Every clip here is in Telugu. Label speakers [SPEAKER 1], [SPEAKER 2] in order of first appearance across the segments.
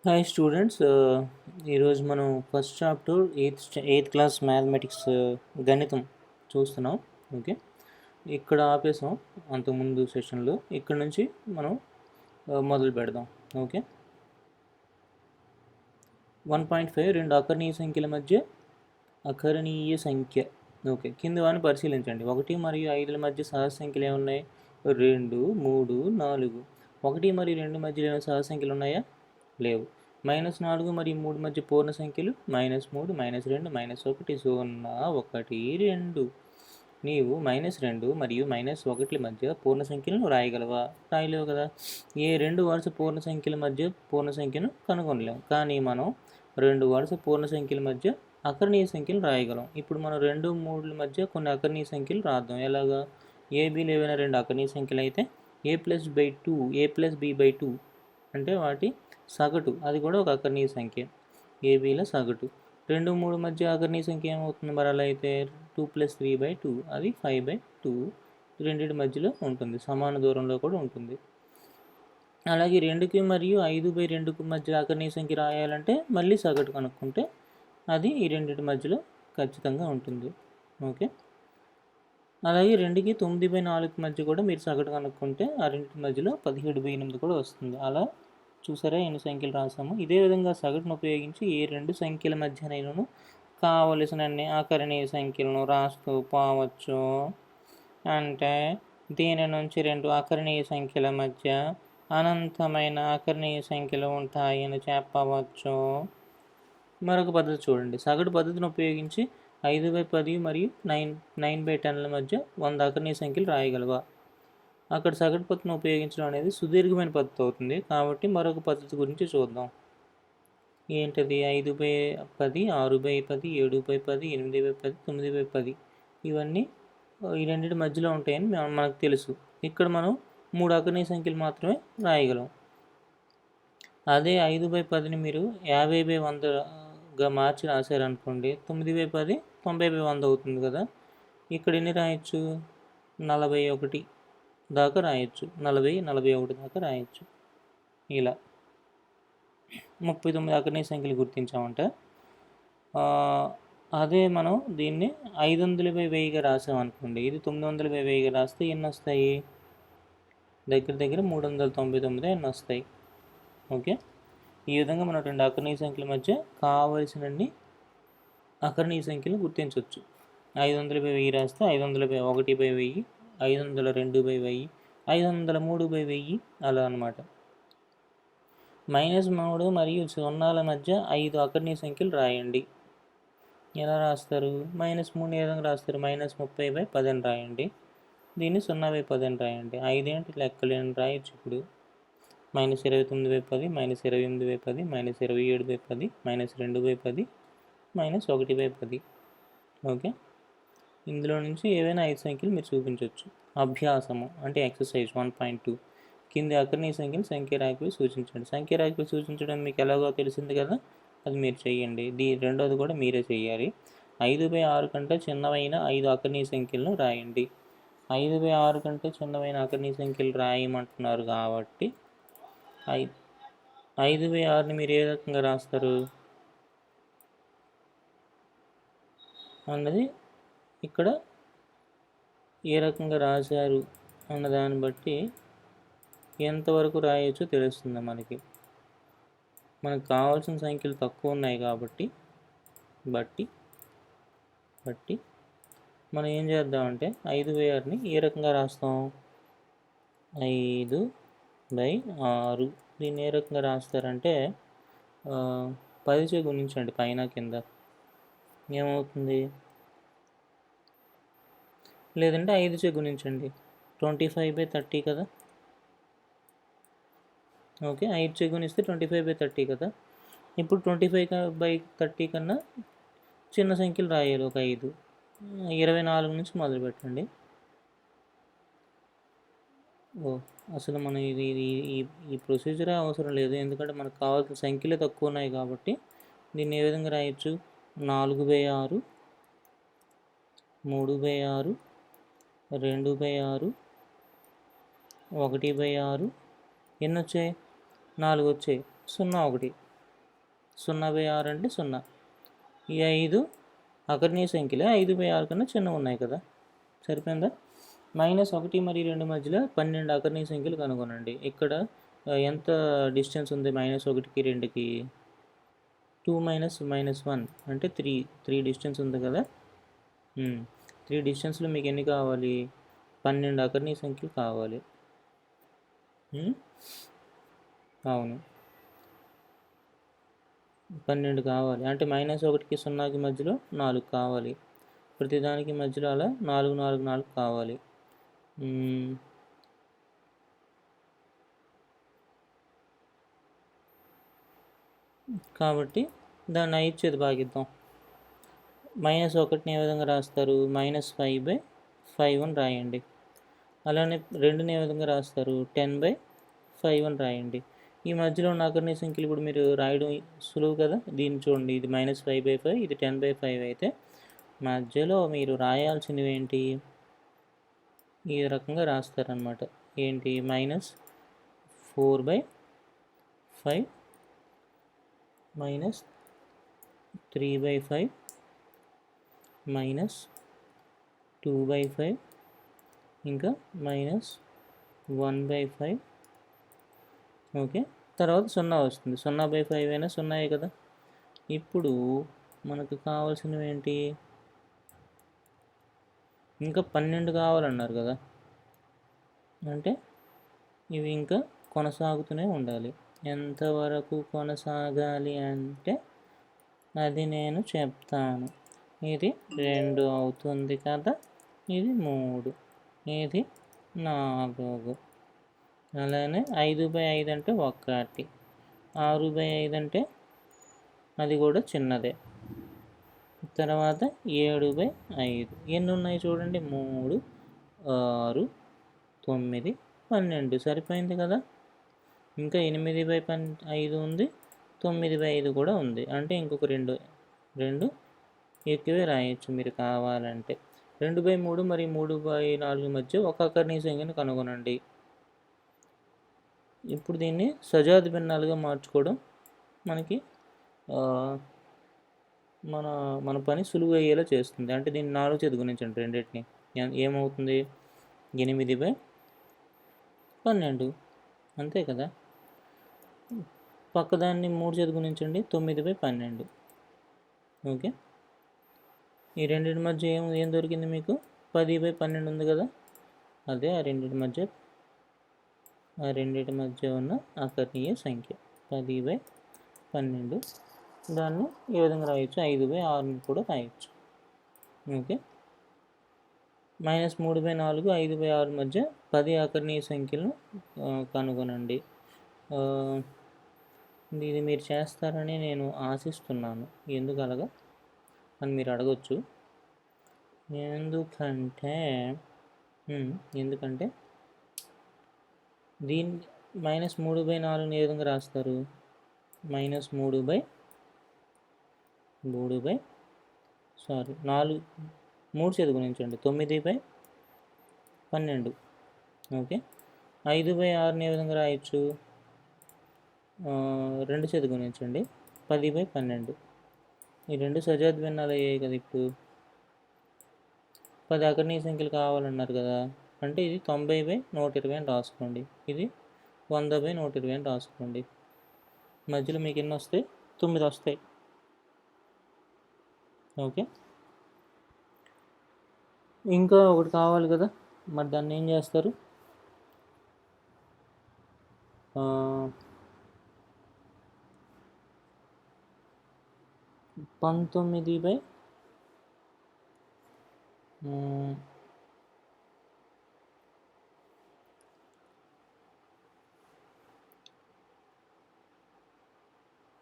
[SPEAKER 1] హాయ్ స్టూడెంట్స్, ఈరోజు మనం first chapter eighth class mathematics గణితం చూస్తున్నాం. ఓకే, ఇక్కడ ఆపేసాం అంతకుముందు సెషన్లో. ఇక్కడ నుంచి మనం మొదలు పెడదాం. ఓకే, 1.5 రెండు అకర్ణీయ సంఖ్యల మధ్య అకరణీయ సంఖ్య. ఓకే, కింది వారిని పరిశీలించండి. 1 మరియు 5ల మధ్య సహజ సంఖ్యలు ఏమున్నాయి? 2, 3, 4. 1 మరియు 2 మధ్యలో ఏమైనా సహజ సంఖ్యలు ఉన్నాయా? లేవు. -4 మరియు 3 మధ్య పూర్ణ సంఖ్యలు -3, -2, -1, 0, 1, 2. నీవు -2 మరియు -1ల మధ్య పూర్ణ సంఖ్యలను రాయగలవా? రాయలేవు కదా. ఏ రెండు వరుస పూర్ణ సంఖ్యల మధ్య పూర్ణ సంఖ్యను కనుగొనలేము. కానీ మనం రెండు వరుస పూర్ణ సంఖ్యల మధ్య అకర్ణీయ సంఖ్యలు రాయగలం. ఇప్పుడు మనం 2, 3ల మధ్య కొన్ని అకర్ణీయ సంఖ్యలు రాద్దాం. ఎలాగా? ఏబీలు ఏవైనా రెండు అకర్ణీయ సంఖ్యలు అయితే a+2 a+b/2 అంటే వాటి సగటు, అది కూడా ఒక అకర్ణీయ సంఖ్య. ఏబీల సగటు. 2, 3 మధ్య అకర్ణీయ సంఖ్య ఏమవుతుంది? మరి అలా అయితే 2+3/2 అది 5/2 రెండింటి మధ్యలో ఉంటుంది, సమాన దూరంలో కూడా ఉంటుంది. అలాగే 2కి మరియు 5/2కి మధ్య అకర్ణీయ సంఖ్య రాయాలంటే మళ్ళీ సగటు కనుక్కుంటే అది ఈ రెండింటి మధ్యలో ఖచ్చితంగా ఉంటుంది. ఓకే, అలాగే 2కి 9/4 మధ్య కూడా మీరు సగటు కనుక్కుంటే ఆ రెండింటి మధ్యలో 17/8 కూడా వస్తుంది. అలా చూసారా ఎన్ని సంఖ్యలు రాసాము. ఇదే విధంగా సగటును ఉపయోగించి ఏ రెండు సంఖ్యల మధ్యనైనను కావలసినన్ని అకరణీయ సంఖ్యలను రాస్తూ పోవచ్చు. అంటే దీని నుంచి రెండు అకరణీయ సంఖ్యల మధ్య అనంతమైన అకరణీయ సంఖ్యలు ఉంటాయని చెప్పవచ్చు. మరొక పద్ధతి చూడండి. సగటు పద్ధతిని ఉపయోగించి 5/10 మరియు 9/10ల మధ్య 100 అకరణీయ సంఖ్యలు రాయగలవా? అక్కడ సగటు పద్ధతిని ఉపయోగించడం అనేది సుదీర్ఘమైన పద్ధతి అవుతుంది. కాబట్టి మరొక పద్ధతి గురించి చూద్దాం. ఏంటది? 5/10, 6/10, 7/10, 8/10, 9/10. ఇవన్నీ ఈ రెండింటి మధ్యలో ఉంటాయని మనకు తెలుసు. ఇక్కడ మనం 3 అకర్ణీయ సంఖ్యలు మాత్రమే రాయగలం. అదే 5/10ని మీరు 50/100గా మార్చి రాశారనుకోండి, 9/10 90/100 అవుతుంది కదా. ఇక్కడ ఎన్ని రాయొచ్చు? 41 దాకా రాయొచ్చు. 40, 41 దాకా రాయొచ్చు. ఇలా 39 అకర్ణీయ సంఖ్యలు గుర్తించామంట. అదే మనం దీన్ని 500/1000గా రాసామనుకోండి, ఇది 900/1000గా రాస్తే ఎన్ని వస్తాయి? దగ్గర దగ్గర 399 ఎన్ని వస్తాయి. ఓకే, ఈ విధంగా మనం రెండు అకర్ణీయ సంఖ్యల మధ్య కావలసినన్ని అకర్ణీయ సంఖ్యలు గుర్తించవచ్చు. 500/1000 రాస్తే 500/1/1000, 502/1000, 503/1000 అలా అన్నమాట. -3 మరియు 0ల మధ్య 5 అకర్ణీయ సంఖ్యలు రాయండి. ఎలా రాస్తారు? -3 ఏ విధంగా రాస్తారు? -30/10 అని రాయండి. దీన్ని 0/10 అని రాయండి. 5 ఏంటి లెక్కలేని రాయొచ్చు. ఇప్పుడు -29/10, -28/10, -27/10, -2/10, -1/10. ఓకే, ఇందులో నుంచి ఏవైనా 5 సంఖ్యలు మీరు చూపించవచ్చు. అభ్యాసము అంటే ఎక్సర్సైజ్ 1.2. కింది అకర్ణీయ సంఖ్యలు సంఖ్యారేఖపై సూచించండి. సంఖ్యారేఖపై సూచించడం మీకు ఎలాగో తెలిసింది కదా, అది మీరు చేయండి. రెండోది కూడా మీరే చేయాలి. 5/6 కంటే చిన్నవైన 5 అకర్ణీయ సంఖ్యలను రాయండి. 5/6 కంటే చిన్నవైన అకర్ణీయ సంఖ్యలు రాయమంటున్నారు కాబట్టి 5/6ని మీరు ఏ రకంగా రాస్తారు అన్నది ఇక్కడ ఏ రకంగా రాశారు అన్నదాన్ని బట్టి ఎంతవరకు రాయొచ్చో తెలుస్తుంది మనకి. మనకు కావాల్సిన సంఖ్యలు తక్కువ ఉన్నాయి కాబట్టి మనం ఏం చేద్దామంటే 5/6ని ఏ రకంగా రాస్తాం? 5/6. దీన్ని ఏ రకంగా రాస్తారంటే 10చే గుణించండి పైన కింద. ఏమవుతుంది? లేదంటే 5చే గుణించండి. 25/30 కదా. ఓకే, 5చే గుణిస్తే 25/30 కదా. ఇప్పుడు 25/30 కన్నా చిన్న సంఖ్యలు రాయాలి ఒక 5. 24 నుంచి మొదలు పెట్టండి. అసలు మనం ఈ ప్రొసీజరే అవసరం లేదు, ఎందుకంటే మనకు కావాల్సిన సంఖ్యలే తక్కువ ఉన్నాయి కాబట్టి. దీన్ని ఏ విధంగా రాయొచ్చు? 4/6, 3/6, 2/6, 1/6. ఎన్ని వచ్చాయి? 4 వచ్చాయి. 0, 1. 0/6 అంటే 0. ఈ 5 అకర్ణీయ సంఖ్యలే, 5/6 కన్నా చిన్నవి ఉన్నాయి కదా, సరిపోయిందా? -1 మరియు 2 మధ్యలో 12 అకర్ణీయ సంఖ్యలు కనుగొనండి. ఇక్కడ ఎంత డిస్టెన్స్ ఉంది -1కి 2కి? 2 - -1 అంటే 3 డిస్టెన్స్ ఉంది కదా. 3 డిస్టెన్స్లో మీకు ఎన్ని కావాలి? 12 అకర్ణీయ సంఖ్యలు కావాలి. అవును, 12 కావాలి. అంటే -1కి 0కి మధ్యలో 4 కావాలి. ప్రతిదానికి మధ్యలో అలా 4, 4, 4 కావాలి. కాబట్టి దాన్ని 5 చేత భాగిద్దాం. -1ని ఏ విధంగా రాస్తారు? -5/5 అని రాయండి. అలానే 2ని ఏ విధంగా రాస్తారు? 10/5 అని రాయండి. ఈ మధ్యలో ఉన్న అకర్ణీయ సంఖ్యలు ఇప్పుడు మీరు రాయడం సులువు కదా. దీన్ని చూడండి, ఇది -5/5, ఇది 10/5 అయితే మధ్యలో మీరు రాయాల్సినవి ఏంటి? ఈ రకంగా రాస్తారనమాట. ఏంటి? -4/5 -3/5 -2/5 ఇంకా -1/5. ఓకే, తర్వాత 0 వస్తుంది. 0/5 అయినా 0 కదా. ఇప్పుడు మనకు కావాల్సినవి ఏంటి? ఇంకా 12 కావాలన్నారు కదా. అంటే ఇవి ఇంకా కొనసాగుతూనే ఉండాలి. ఎంతవరకు కొనసాగాలి అంటే అది నేను చెప్తాను. ఇది 2 అవుతుంది కదా, ఇది 3, ఇది 4. అలానే 5/5 అంటే 1, 6/5 అంటే అది కూడా చిన్నదే. తర్వాత 7/5 ఎన్ని ఉన్నాయి చూడండి? 3, 6, 9, 12 సరిపోయింది కదా. ఇంకా 8/5 ఉంది, 9/5 కూడా ఉంది. అంటే ఇంకొక 2 ఎక్కువే రాయొచ్చు మీరు కావాలంటే. 2/3 మరియు 3/4 మధ్య ఒక అకర్ణీయ సంఖ్యను కనుగొనండి. ఇప్పుడు దీన్ని సజాతి భిన్నాలుగా మార్చుకోవడం మనకి మన పని సులువు అయ్యేలా చేస్తుంది. అంటే దీన్ని 4 చేత గుణించండి రెండింటిని. ఏమవుతుంది? 8/12 అంతే కదా. పక్కదాన్ని 3 చేత గుణించండి, 9/12. ఓకే, ఈ రెండింటి మధ్య ఏం దొరికింది మీకు? 10/12 ఉంది కదా. అదే ఆ రెండింటి మధ్య ఉన్న అకర్ణీయ సంఖ్య 10/12. దాన్ని ఏ విధంగా రాయొచ్చు? 5/6 కూడా రాయొచ్చు. ఓకే, -3/4, 5/6 మధ్య 10 అకర్ణీయ సంఖ్యలను కనుగొనండి. ఇది మీరు చేస్తారని నేను ఆశిస్తున్నాను. ఎందుకు అలాగా అని మీరు అడగచ్చు. ఎందుకంటే దీన్ని -3/4 ఏ విధంగా రాస్తారు? -3 చేత గుణించండి, 9/12. ఓకే, 5/6 ఏ విధంగా రాయొచ్చు? 2 చేత గుణించండి, 10/12. ఈ 2 సజాతి భిన్నాలు అయ్యాయి కదా. ఇప్పుడు 10 అకర్ణీయ సంఖ్యలు కావాలన్నారు కదా. అంటే ఇది 90/120 అని రాసుకోండి, ఇది 100/120 అని రాసుకోండి. మధ్యలో మీకు ఎన్ని వస్తాయి? 9 వస్తాయి. ఓకే, ఇంకా ఒకటి కావాలి కదా, మరి దాన్ని ఏం చేస్తారు? 19/,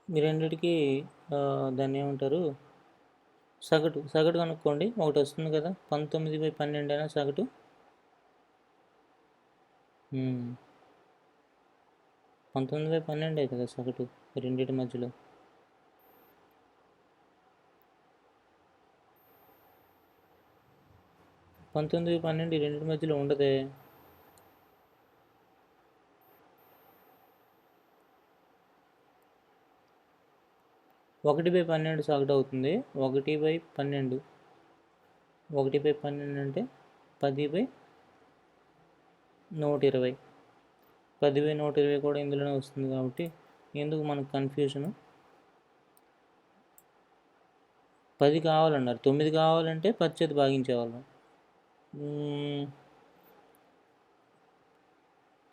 [SPEAKER 1] ఈ రెండిటికి దాన్ని ఏమంటారు? సగటు కనుక్కోండి. ఒకటి వస్తుంది కదా, 19/12 అయినా సగటు. 19/12 కదా సగటు రెండింటి మధ్యలో. 19/12 రెండింటి మధ్యలో ఉండదే. 1/12 సగటు అవుతుంది. 1/12 1/12 అంటే 10/120. 10/120 కూడా ఇందులోనే వస్తుంది కాబట్టి ఎందుకు మనకు కన్ఫ్యూజను. 10 కావాలన్నారు, 9 కావాలంటే 10 చేత భాగించేవాళ్ళం.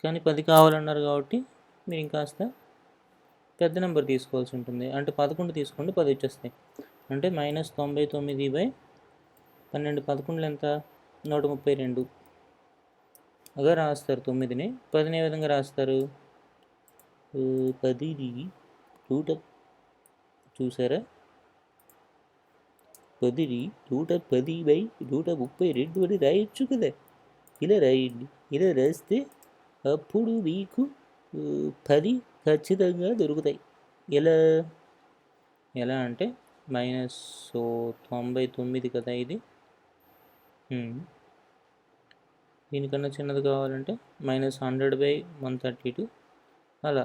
[SPEAKER 1] కానీ 10 కావాలన్నారు కాబట్టి మీరు ఇంకాస్త పెద్ద నెంబర్ తీసుకోవాల్సి ఉంటుంది. అంటే 11 తీసుకోండి, 10 వచ్చేస్తాయి. అంటే -99/12 11 ఎంత? 132 అలా రాస్తారు. 9ని 10ని ఏ విధంగా రాస్తారు? 10ని చూసారా? 10ని 110/132 అని రాయొచ్చు కదా. ఇలా రాయండి. ఇలా రాస్తే అప్పుడు మీకు 10 ఖచ్చితంగా దొరుకుతాయి. ఎలా అంటే -99 కదా ఇది. దీనికన్నా చిన్నది కావాలంటే -100/132 అలా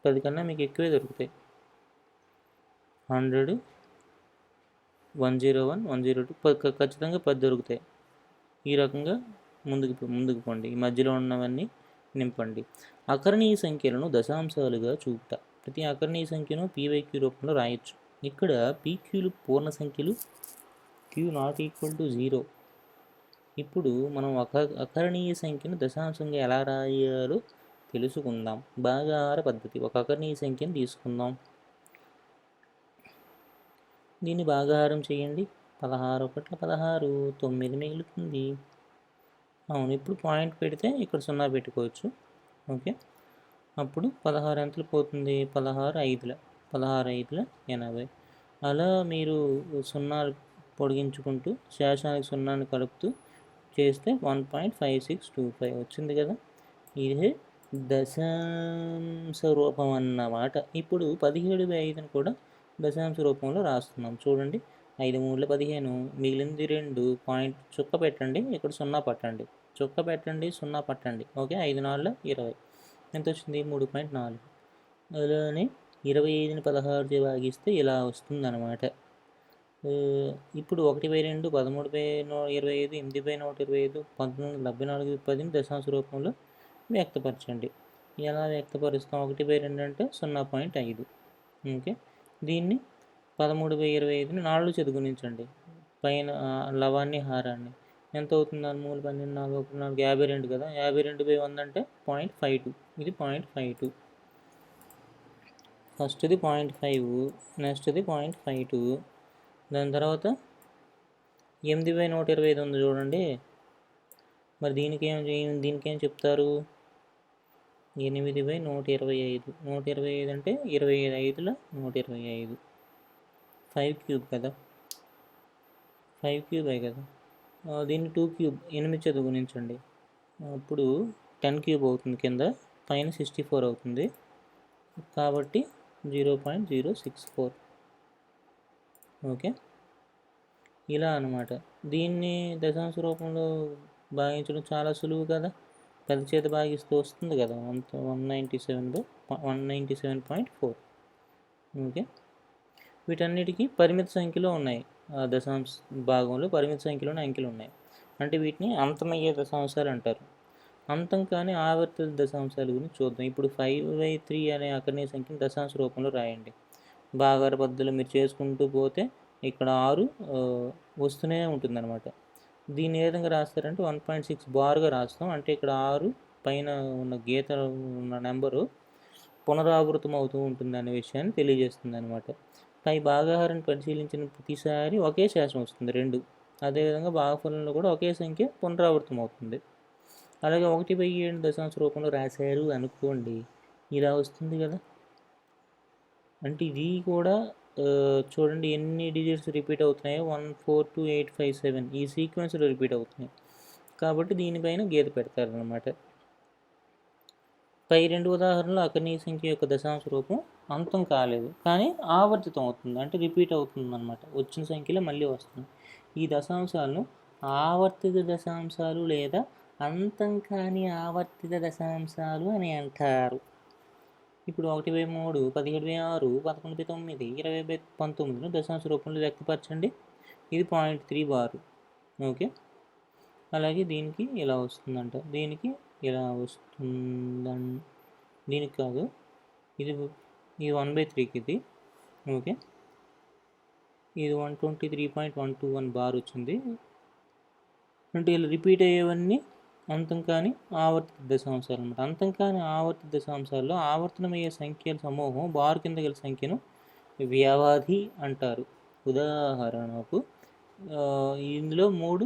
[SPEAKER 1] 10 కన్నా మీకు ఎక్కువే దొరుకుతాయి. 100, 101, 102 ఖచ్చితంగా 10 దొరుకుతాయి. ఈ రకంగా ముందుకు పోండి. ఈ మధ్యలో ఉన్నవన్నీ నింపండి. అకరణీయ సంఖ్యలను దశాంశాలుగా చూపుట. ప్రతి అకరణీయ సంఖ్యను PYQ రూపంలో రాయొచ్చు. ఇక్కడ PQలు పూర్ణ సంఖ్యలు, Q ≠ 0. ఇప్పుడు మనం అకరణీయ సంఖ్యను దశాంశంగా ఎలా రాయాలో తెలుసుకుందాం. భాగాహార పద్ధతి. ఒక అకరణీయ సంఖ్యను తీసుకుందాం, దీన్ని భాగాహారం చేయండి. 16 1 16, 9 మిగులుతుంది. అవును, ఇప్పుడు పాయింట్ పెడితే ఇక్కడ 0 పెట్టుకోవచ్చు. ఓకే, అప్పుడు 16 ఎంతలు పోతుంది? 16 5ల 80. అలా మీరు 0 పొడిగించుకుంటూ శేషానికి 0ని కలుపుతూ చేస్తే 1.5625 వచ్చింది కదా. ఇదే దశాంశ రూపం అన్నమాట. ఇప్పుడు 17/5ని కూడా దశాంశ రూపంలో రాస్తున్నాం. చూడండి, 5 3 15, మిగిలింది 2. పాయింట్ చుక్క పెట్టండి, ఇక్కడ 0 పట్టండి, చుక్క పెట్టండి, 0 పట్టండి. ఓకే, 5 4 20 ఎంత వచ్చింది? 3.4. అలానే 25ని 16 భాగిస్తే ఇలా వస్తుందన్నమాట. ఇప్పుడు 1/2, 13/125, 8/125, 1974/10ని దశాంశ రూపంలో వ్యక్తపరచండి. ఎలా వ్యక్తపరుస్తాం? 1/2 అంటే 0.5. ఓకే, దీన్ని 13/25ని 4 చేత గుణించండి. పైన లవాన్ని హారాన్ని ఎంత అవుతుంది? 3 12 4 1 4 52 కదా. 52/100 అంటే 0.52. ఇది 0.52. ఫస్ట్ది 0.5, నెక్స్ట్ది 0.52. దాని తర్వాత 8/125 ఉంది చూడండి. మరి దీనికేం చెప్తారు? 8/125. 125 అంటే 25/5ల 125. 5³ కదా, 5³ కదా. దీన్ని 2³ 8 చేత గుణించండి. అప్పుడు 10³ అవుతుంది కింద, పైన 64 అవుతుంది. కాబట్టి 0.064. ఓకే, ఇలా అన్నమాట. దీన్ని దశాంశ రూపంలో భాగించడం చాలా సులువు కదా. 10 చేత భాగిస్తూ వస్తుంది కదా, 197.4. ఓకే, వీటన్నిటికీ పరిమిత సంఖ్యలో ఉన్నాయి. దశాంశ భాగంలో పరిమిత సంఖ్యలోని అంకెలు ఉన్నాయి. అంటే వీటిని అంతమయ్యే దశాంశాలు అంటారు. అంతం కానీ ఆవర్తిత దశాంశాల గురించి చూద్దాం. ఇప్పుడు 5/3 అనే అకరణీయ సంఖ్యను దశాంశ రూపంలో రాయండి. భాగాహార పద్ధతిలో మీరు చేసుకుంటూ పోతే ఇక్కడ 6 వస్తూనే ఉంటుందన్నమాట. దీన్ని ఏ విధంగా రాస్తారంటే 1.6 బార్గా రాస్తాం. అంటే ఇక్కడ 6 పైన ఉన్న గీత ఉన్న నెంబరు పునరావృతం అవుతూ ఉంటుంది అనే విషయాన్ని తెలియజేస్తుంది అనమాట. పై భాగాహారాన్ని పరిశీలించిన ప్రతిసారి ఒకే శేషం వస్తుంది, 2. అదేవిధంగా భాగఫలంలో కూడా ఒకే సంఖ్య పునరావృతం అవుతుంది. అలాగే 1/7 దశాంశ రూపంలో రాశారు అనుకోండి, ఇలా వస్తుంది కదా. అంటే ఇది కూడా చూడండి ఎన్ని డిజిట్స్ రిపీట్ అవుతున్నాయో, 1 4 2 8 5 7 ఈ సీక్వెన్స్లో రిపీట్ అవుతున్నాయి. కాబట్టి దీనిపైన గీత పెడతారనమాట. పై 2 ఉదాహరణలు అకరణీయ సంఖ్య యొక్క దశాంశ రూపం అంతం కాలేదు, కానీ ఆవర్తితం అవుతుంది, అంటే రిపీట్ అవుతుంది అనమాట. వచ్చిన సంఖ్యలో మళ్ళీ వస్తుంది. ఈ దశాంశాలను ఆవర్తిత దశాంశాలు లేదా అంతం కాని ఆవర్తిత దశాంశాలు అని అంటారు. ఇప్పుడు 1/3, 17/6, 11/9, 20/19 దశాంశ రూపంలో వ్యక్తపరచండి. ఇది 0.3 బారు. ఓకే, అలాగే దీనికి ఇలా వస్తుందంట, దీనికి ఇలా వస్తుందని, దీనికి కాదు, ఇది 1/3కి ఇది. ఓకే, ఇది 123.121 బార్ వచ్చింది. అంటే ఇలా రిపీట్ అయ్యేవన్నీ అంతం కాని ఆవర్తిత దశాంశాలు అనమాట. అంతం కాని ఆవర్తిత దశాంశాల్లో ఆవర్తనమయ్యే సంఖ్యల సమూహం బారు కింద గల సంఖ్యను వ్యవధి అంటారు. ఉదాహరణకు ఇందులో 3,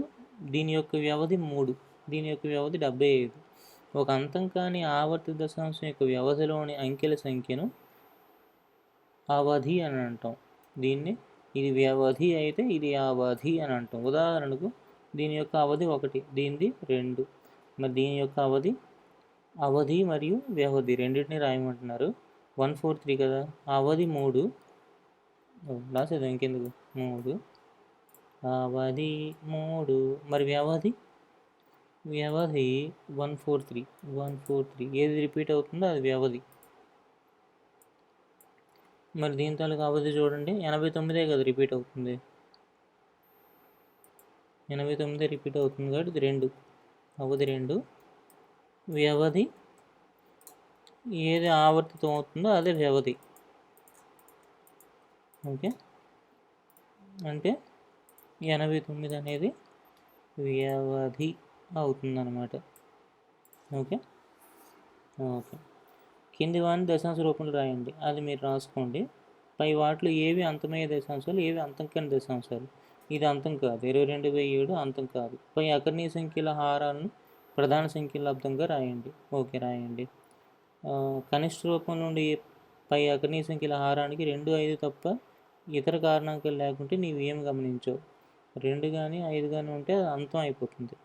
[SPEAKER 1] దీని యొక్క వ్యవధి 3, దీని యొక్క వ్యవధి 75. ఒక అంతం కాని ఆవర్తిత దశాంశం యొక్క వ్యవధిలోని అంకెల సంఖ్యను అవధి అని అంటాం. ఇది వ్యవధి అయితే ఇది అవధి అని అంటాం. ఉదాహరణకు దీని యొక్క అవధి 1, దీనిది 2. మరి దీని యొక్క అవధి మరియు వ్యవధి రెండింటిని రాయమంటున్నారు. 143 కదా, అవధి 3, రాసేది ఇంకెందుకు, 3, అవధి 3, మరి వ్యవధి 143. ఏది రిపీట్ అవుతుందో అది వ్యవధి. మరి దీని తాలూకు అవధి చూడండి, 89 కదా రిపీట్ అవుతుంది, 89 రిపీట్ అవుతుంది కాబట్టి ఇది 2, అవధి 2. వ్యవధి ఏది ఆవర్తితం అవుతుందో అదే వ్యవధి. ఓకే, అంటే 89 అనేది వ్యవధి అవుతుందన్నమాట. ఓకే, కింది వాడిని దశాంశ రూపంలో రాయండి, అది మీరు రాసుకోండి. పై వాటిలో ఏవి అంతమయ్యే దశాంశాలు, ఏవి అంతం కాని దశాంశాలు. ఇది అంతం కాదు, 22/7 అంతం కాదు. పై అకర్ణీయ సంఖ్యల హారాలను ప్రధాన సంఖ్యల లబ్దంగా రాయండి. ఓకే, రాయండి. కనిష్ట రూపం నుండి పై అకర్ణీయ సంఖ్యల హారానికి 2, 5 తప్ప ఇతర కారణాంకాలు లేకుంటే నీవు ఏం గమనించావు? 2 కానీ 5 కానీ ఉంటే అది అంతం అయిపోతుంది.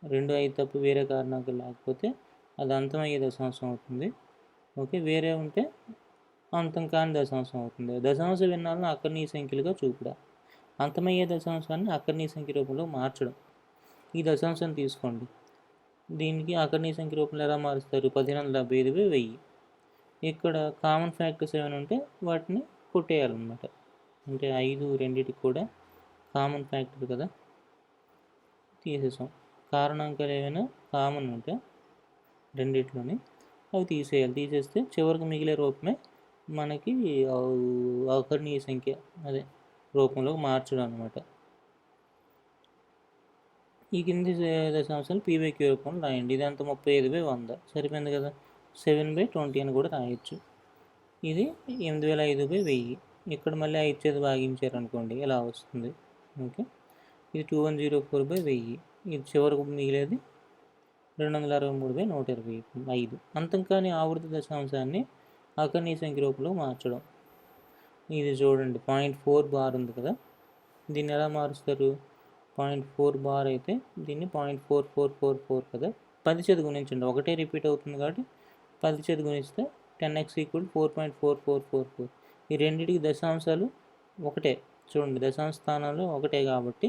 [SPEAKER 1] 2, 5 తప్ప వేరే కారణాంకాలు లేకపోతే అది అంతమయ్యే దశాంశం అవుతుంది. ఓకే, వేరే ఉంటే అంతం కాని దశాంశం అవుతుంది. దశాంశ భిన్నాలను అకర్ణీయ సంఖ్యలుగా చూపుట, అంతమయ్యే దశాంశాన్ని అకర్ణీయ సంఖ్య రూపంలో మార్చడం. ఈ దశాంశాన్ని తీసుకోండి, దీనికి అకర్ణీయ సంఖ్య రూపంలో ఎలా మారుస్తారు? 1575/1000. ఇక్కడ కామన్ ఫ్యాక్టర్స్ ఏమైనా ఉంటే వాటిని కొట్టేయాలన్నమాట. అంటే 5 రెండింటికి కూడా కామన్ ఫ్యాక్టర్ కదా, తీసేసాం. కారణాంకాలు ఏమైనా కామన్ ఉంటే రెండిట్లోని అవి తీసేయాలి. తీసేస్తే చివరికి మిగిలే రూపమే మనకి అకర్ణీయ సంఖ్య అదే రూపంలో మార్చడం అనమాట. ఈ కింది దశాంశాలు P/Q రూపంలో రాయండి. ఇది అంత 35/100 సరిపోయింది కదా. 7/20 అని కూడా రాయొచ్చు. ఇది 8005/1000. ఇక్కడ మళ్ళీ 5 చేత భాగించారు అనుకోండి, ఇలా వస్తుంది. ఓకే, ఇది 2104/1000. ఇది చివరకు మిగిలేది 263/125. అంతం కాని ఆవృత దశాంశాన్ని అకర్ణీయ సంఖ్య రూపంలో మార్చడం. ఇది చూడండి, 0.4 బార్ ఉంది కదా, దీన్ని ఎలా మారుస్తారు? 0.4 బార్ అయితే దీన్ని 0.4444 కదా, 10 చేత గుణించండి. ఒకటే రిపీట్ అవుతుంది కాబట్టి 10 చేత గుణిస్తే 10x = 4.4444. ఈ రెండింటికి దశాంశాలు ఒకటే. చూడండి, దశాంశ స్థానాలు ఒకటే కాబట్టి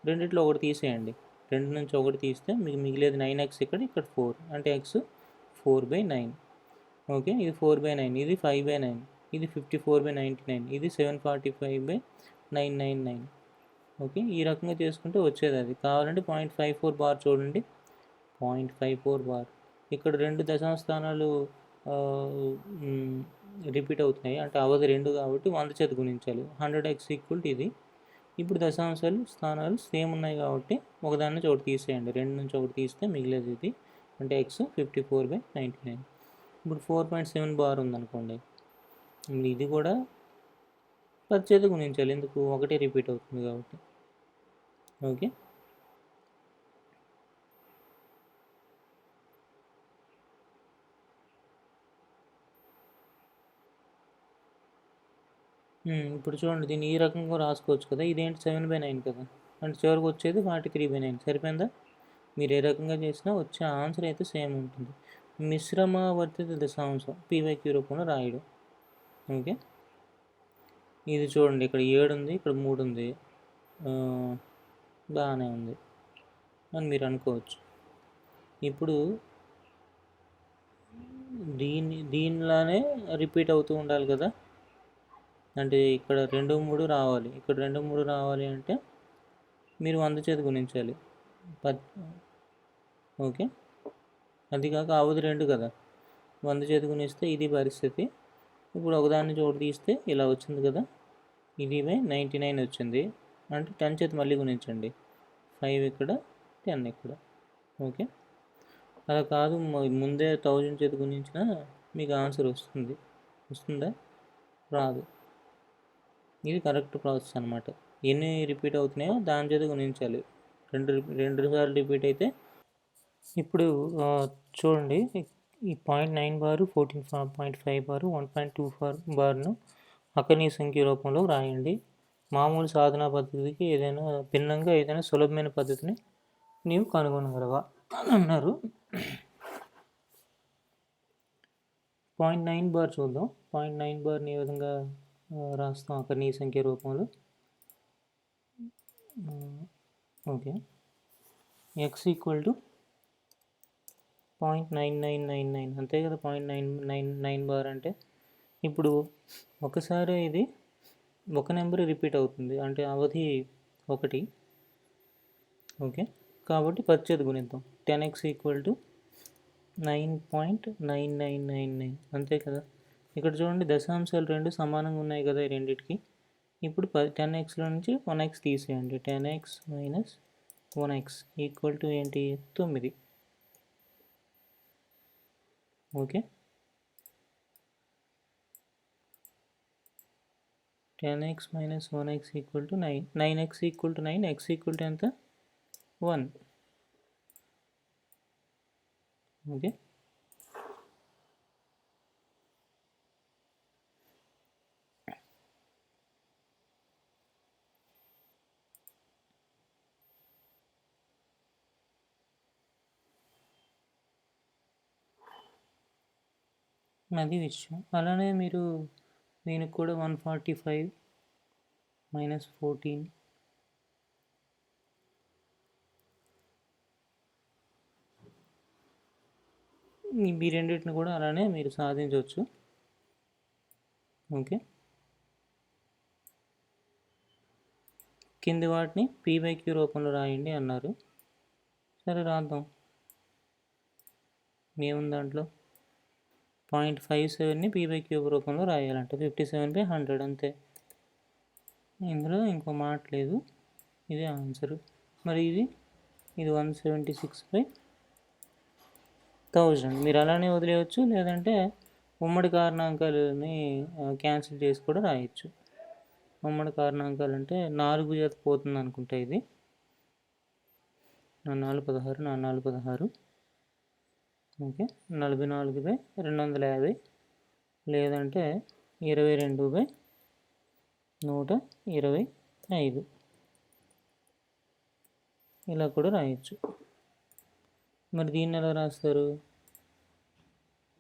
[SPEAKER 1] రెండిట్లో ఒకటి తీసేయండి. 2 నుంచి 1 తీస్తే మీకు మిగిలేది 9x, ఇక్కడ 4 అంటే x 4/9. ఓకే, ఇది 4/9, ఇది 5/9, ఇది 54/99, ఇది 745/999. ఓకే, ఈ రకంగా చేసుకుంటే వచ్చేది అది. కావాలంటే 0.54 బార్ చూడండి, 0.54 బార్. ఇక్కడ 2 దశాంశ స్థానాలు రిపీట్ అవుతున్నాయి, అంటే అవధి 2 కాబట్టి 100 చేత గుణించాలి. 100x = ఇది. ఇప్పుడు దశాంశాలు స్థానాలు సేమ్ ఉన్నాయి కాబట్టి ఒకదాని నుంచి ఒకటి తీసేయండి. 2 నుంచి 1 తీస్తే మిగిలేదు ఇది, అంటే x 54/99. ఇప్పుడు 4.7 బార్ ఉందనుకోండి, ఇది కూడా 10 చేత గుణించాలి, ఎందుకు? ఒకటే రిపీట్ అవుతుంది కాబట్టి. ఓకే, ఇప్పుడు చూడండి, దీన్ని ఈ రకంగా రాసుకోవచ్చు కదా. ఇదేంటి 7/9 కదా, అంటే చివరికి వచ్చేది 43/9. సరిపోయిందా? మీరు ఏ రకంగా చేసినా వచ్చే ఆన్సర్ అయితే సేమ్ ఉంటుంది. మిశ్రమవర్తిత దశాంశం P/Q రూపంలో రాయడం. ఓకే, ఇది చూడండి, ఇక్కడ 7 ఉంది, ఇక్కడ 3 ఉంది, బాగానే ఉంది అని మీరు అనుకోవచ్చు. ఇప్పుడు దీనిలానే రిపీట్ అవుతూ ఉండాలి కదా. అంటే ఇక్కడ 2 3 రావాలి, ఇక్కడ 2 3 రావాలి అంటే మీరు 100 చేత గుణించాలి. ఓకే, అది కాక అవధి 2 కదా, 100 చేత గుణిస్తే ఇది పరిస్థితి. ఇప్పుడు ఒకదాన్ని చోటు తీస్తే ఇలా వచ్చింది కదా, ఇది 99 వచ్చింది అంటే 10 చేత మళ్ళీ గుణించండి. 5 ఇక్కడ, 10 ఇక్కడ. ఓకే, అలా కాదు ముందే 1000 చేత గుణించినా మీకు ఆన్సర్ వస్తుందా? రాదు. ఇది కరెక్ట్ ప్రాసెస్ అనమాట. ఎన్ని రిపీట్ అవుతున్నాయో దాని చేత గుణించాలి. రెండు సార్లు రిపీట్ అయితే. ఇప్పుడు చూడండి, ఈ 0.9 బారు, 14.5 బారు, 1.24 బార్ను అకర్ణీయ సంఖ్య రూపంలో రాయండి. మామూలు సాధనా పద్ధతికి ఏదైనా భిన్నంగా ఏదైనా సులభమైన పద్ధతిని నీవు కనుగొనగలవా అని అన్నారు. 0.9 బార్ చూద్దాం. 0.9 బార్ని ఏ విధంగా రాస్తాం అకర్ణీయ సంఖ్య రూపంలో. ఓకే, x ఈక్వల్ టు 0.9999 అంతే కదా. 0.999 బార్ అంటే ఇప్పుడు ఒకసారి ఇది ఒక నెంబర్ రిపీట్ అవుతుంది అంటే అవధి 1. ఓకే, కాబట్టి 10 చేత గుణిద్దాం. 10x ఈక్వల్ టు 9.9999 అంతే కదా. ఇక్కడ చూడండి, దశాంశాలు 2 సమానంగా ఉన్నాయి కదా ఈ రెండింటికి. ఇప్పుడు 10xలో నుంచి 1x తీసేయండి. 10x minus 1x equal to ఏంటి? 9. Okay, 10x minus 1x equal to 9. 9x equal to 9. x equal to ఎంత? 1. ఓకే, అది విషయం. అలానే మీరు దీనికి కూడా 145 మైనస్ 14 ఈ రెండింటిని కూడా అలానే మీరు సాధించవచ్చు. ఓకే, కింది వాటిని p/q రూపంలో రాయండి అన్నారు. సరే రాద్దాం. ఏముంది దాంట్లో? 0.57ని p/q రూపంలో రాయాలంటే 57/100 అంతే. ఇందులో ఇంకో మాట లేదు, ఇదే ఆన్సరు. మరి ఇది 176/1000. మీరు అలానే వదిలేయచ్చు, లేదంటే ఉమ్మడి కారణాంకాలని క్యాన్సిల్ చేసి కూడా రాయొచ్చు. ఉమ్మడి కారణాంకాలు అంటే 4 చేత పోతుంది అనుకుంటా. ఇది 4 16, 4 16. ఓకే, 44/250 లేదంటే 22/125 ఇలా కూడా రాయొచ్చు. మరి దీన్ని ఎలా రాస్తారు?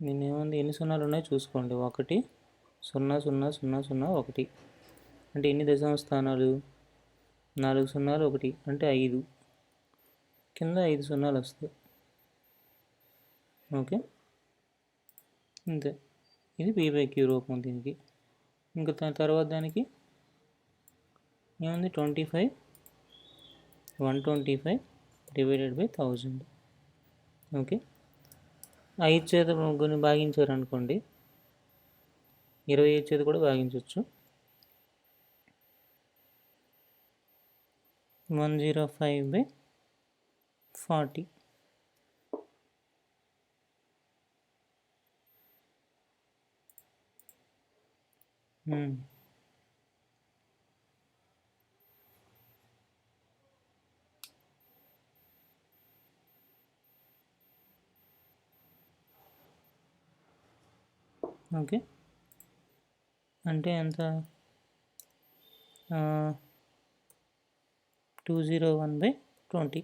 [SPEAKER 1] దీన్ని ఏముంది, ఎన్ని సున్నాలు ఉన్నాయో చూసుకోండి. 1 0 0 0 0 1 అంటే ఎన్ని దశాంశ స్థానాలు? 4 సున్నాలు 1 అంటే 5. కింద 5 సున్నాలు వస్తాయి. ఓకే, అంతే. ఇది p/q రూపం దీనికి. ఇంకా తర్వాత దానికి ఏముంది? 125/1000. ఓకే, 5 చేత భాగించారు అనుకోండి, 25 చేత కూడా భాగించవచ్చు. 105/40. ఓకే, అంటే ఎంత? 201/20.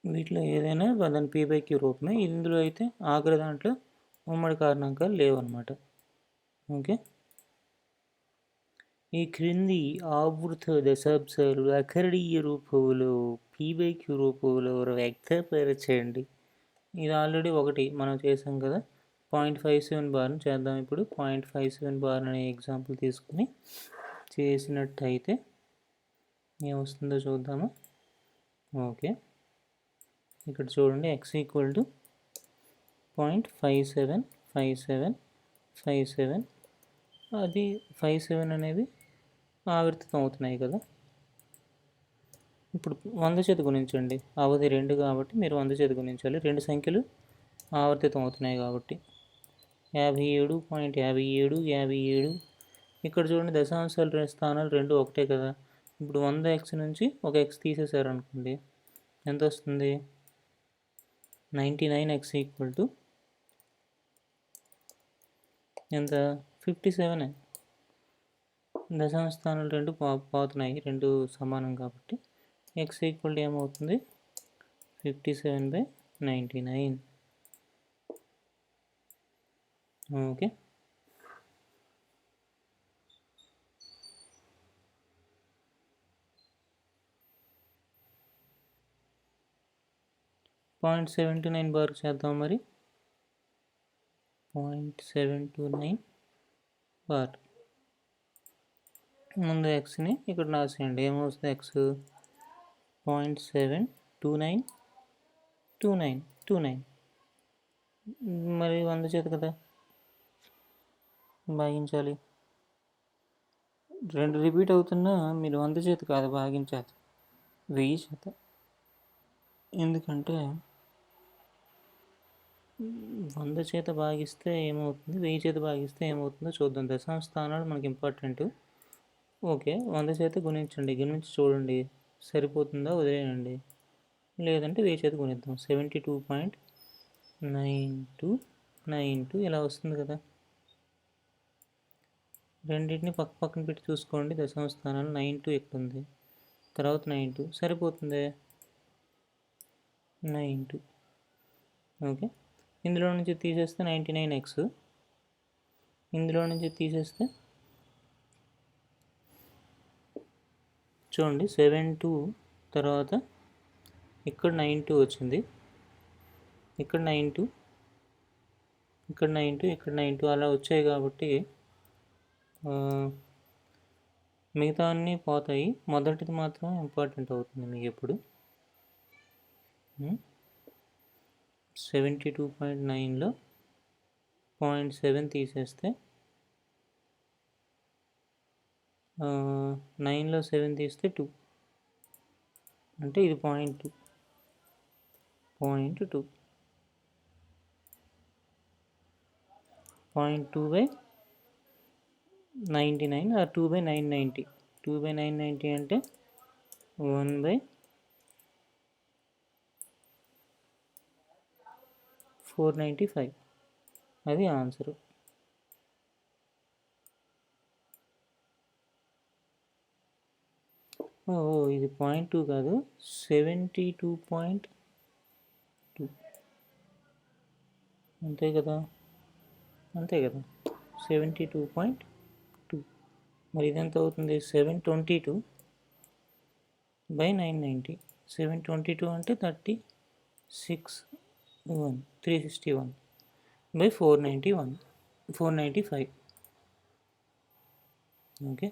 [SPEAKER 1] వీటిలో ఏదైనా దాని p/q రూపమే. ఇందులో అయితే ఆఖరి దాంట్లో ఉమ్మడి కారణాంకాలు లేవు అన్నమాట. ఓకే, ఈ క్రింది ఆవృత దశాంశాలు అకరణీయ రూపంలో పీబైక్యూ రూపంలో వ్యక్తపరచండి. ఇది ఆల్రెడీ ఒకటి మనం చేసాం కదా. 0.57 బార్ని చేద్దాం. ఇప్పుడు 0.57 బార్ అనే ఎగ్జాంపుల్ తీసుకుని చేసినట్టయితే ఏమొస్తుందో చూద్దాము. ఓకే, ఇక్కడ చూడండి x ఈక్వల్ టు 0.575757. అది 57 అనేవి ఆవర్తితం అవుతున్నాయి కదా. ఇప్పుడు 100 చేత గుణించండి. అవధి 2 కాబట్టి మీరు 100 చేత గుణించాలి. 2 సంఖ్యలు ఆవర్తితం అవుతున్నాయి కాబట్టి 57.57. ఇక్కడ చూడండి దశాంశాలు స్థానాలు 2 ఒకటే కదా. ఇప్పుడు 100x నుంచి ఒక x తీసేశారనుకోండి, ఎంత వస్తుంది? 99x ఈక్వల్ టు ఎంత? 57. దశాంశ స్థానాలు 2 పోతున్నాయి, 2 సమానం కాబట్టి x ఈక్వల్ టు ఏమవుతుంది? 57/99. ఓకే, .729 బార్ చేద్దాం. మరి 0.729 బార్ ముందు ఎక్స్ని ఇక్కడ రాసేయండి. ఏమవుతుంది? x 0.72929. మరి 100 చేత కదా భాగించాలి. 2 రిపీట్ అవుతున్నా మీరు 100 చేత కాదు భాగించాలి, 1000 చేత. ఎందుకంటే 100 చేత భాగిస్తే ఏమవుతుంది, 1000 చేత భాగిస్తే ఏమవుతుందో చూద్దాం. దశాంశ స్థానాలు మనకి ఇంపార్టెంట్. ఓకే, 100 చేత గుణించండి. గుణించి చూడండి సరిపోతుందా, వదిలేయండి. లేదంటే 1000 చేత గుణిద్దాం. 72.9292 ఇలా వస్తుంది కదా. రెండింటిని పక్క పక్కన పెట్టి చూసుకోండి. దశాంశ స్థానాలు 92 ఎక్కడ ఉంది, తర్వాత 92 సరిపోతుంది. 92. ఓకే, ఇందులో నుంచి తీసేస్తే 99x, ఇందులో నుంచి తీసేస్తే చూడండి 72, తర్వాత ఇక్కడ 92 వచ్చింది, ఇక్కడ 92, ఇక్కడ 92, ఇక్కడ 92 అలా వచ్చాయి కాబట్టి మిగతా అన్నీ పోతాయి. మొదటిది మాత్రం ఇంపార్టెంట్ అవుతుంది మీకు ఎప్పుడు. 72.9లో 0.7 తీసేస్తే 9లో 7 తీస్తే 2, అంటే ఇది 0.2. 0.2/99 or 2/990. 2/990 అంటే 1/495. అది ఆన్సరు. ఇది 0.2 కాదు, 72.2. అంతే కదా, 72.2. మరి ఇదెంత అవుతుంది? 722/990. 722 అంటే 361/495. ఓకే,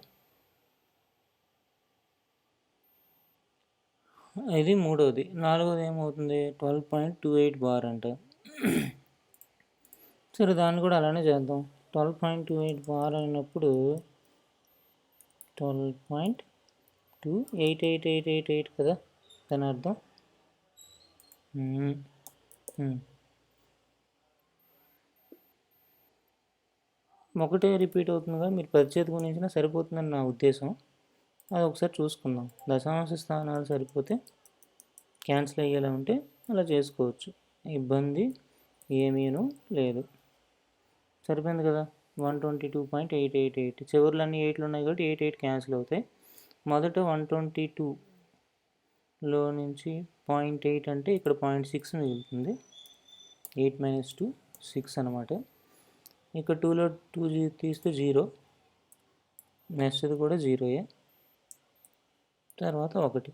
[SPEAKER 1] ఇది మూడవది. నాలుగవది ఏమవుతుంది? 12.28 బార్ అంట. సరే, దాన్ని కూడా అలానే చేద్దాం. 12.28 బార్ అయినప్పుడు 12.28888 కదా దాని అర్థం. ఒకటే రిపీట్ అవుతుందిగా, మీరు 10 చేతి గుణించినా సరిపోతుందని నా ఉద్దేశం. అది ఒకసారి చూసుకుందాం. దశాంశ స్థానాలు సరిపోతే క్యాన్సిల్ అయ్యేలా ఉంటే అలా చేసుకోవచ్చు, ఇబ్బంది ఏమీనూ లేదు. సరిపోయింది కదా. 122.888. చివర్లు అన్నీ 8లు ఉన్నాయి కాబట్టి 88 క్యాన్సిల్ అవుతాయి. మొదట 122లో నుంచి 0.8 అంటే ఇక్కడ 0.6 మిగులుతుంది. 8 - 2 6 అనమాట. ఇక్కడ 2లో 2 తీస్తే 0, నెక్స్ట్ది కూడా 0, తర్వాత 1.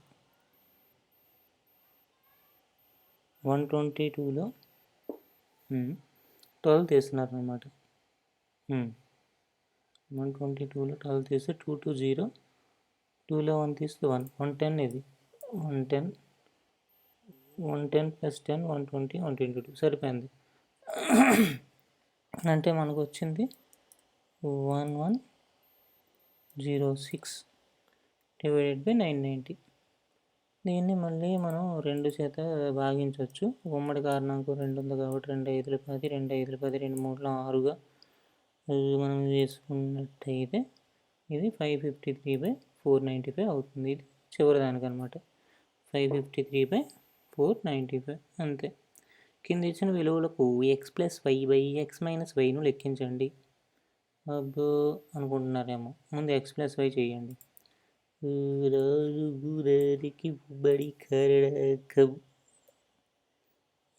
[SPEAKER 1] 122లో 12 తీస్తున్నారు అనమాట. 122లో 12 తీస్తే 2 2 0, 2లో 1 తీస్తే 1, 110 ఇది 110 + 10 120 122 సరిపోయింది. అంటే మనకు వచ్చింది 1106 డివైడెడ్ బై 990. దీన్ని మళ్ళీ మనం 2 చేత భాగించవచ్చు. ఉమ్మడి కారణాంకం 2 ఉంది కాబట్టి 2 5 10, 2 5 10, 2 3 6గా మనం వేసుకున్నట్టయితే ఇది 553/495 అవుతుంది. ఇది చివరి దానికి అనమాట. 553/495 అంతే. కింద ఇచ్చిన విలువలకు x+y/x-y లెక్కించండి. అబ్బో అనుకుంటున్నారేమో, ముందు x+y చేయండి.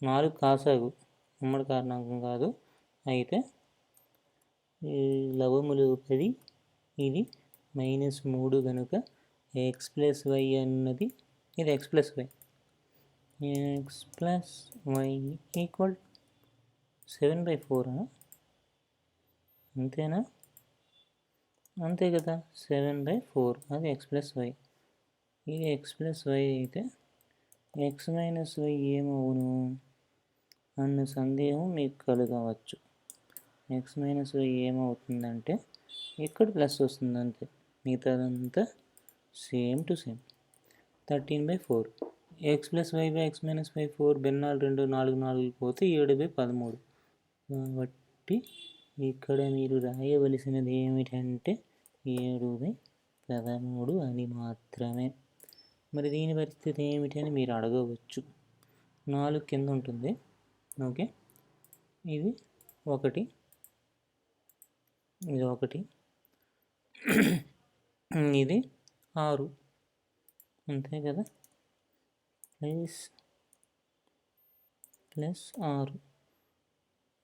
[SPEAKER 1] 4 కాసాగు ఉమ్మడి కారణాంకం కాదు. అయితే లవములు 10, ఇది -3 కనుక x+y అన్నది ఇది x+y ఈక్వల్ 7/4. అంతేనా? అంతే కదా, 7/4 అది x+y. ఇది x+y అయితే x-y ఏమవును అన్న సందేహం మీకు కలగవచ్చు. x-y ఏమవుతుందంటే ఇక్కడ ప్లస్ వస్తుంది అంతే, మిగతాదంతా సేమ్ టు సేమ్. 13/4 x+y/x-y 4 భిన్నాలు 2 4 4 పోతే 7/13. కాబట్టి ఇక్కడ మీరు రాయవలసినది ఏమిటంటే 7/13 అని మాత్రమే. మరి దీని పరిస్థితి ఏమిటని మీరు అడగవచ్చు. 4 కింద ఉంటుంది, ఓకే. ఇది 1, ఇది 1, ఇది 6 అంతే కదా, ప్లస్ 6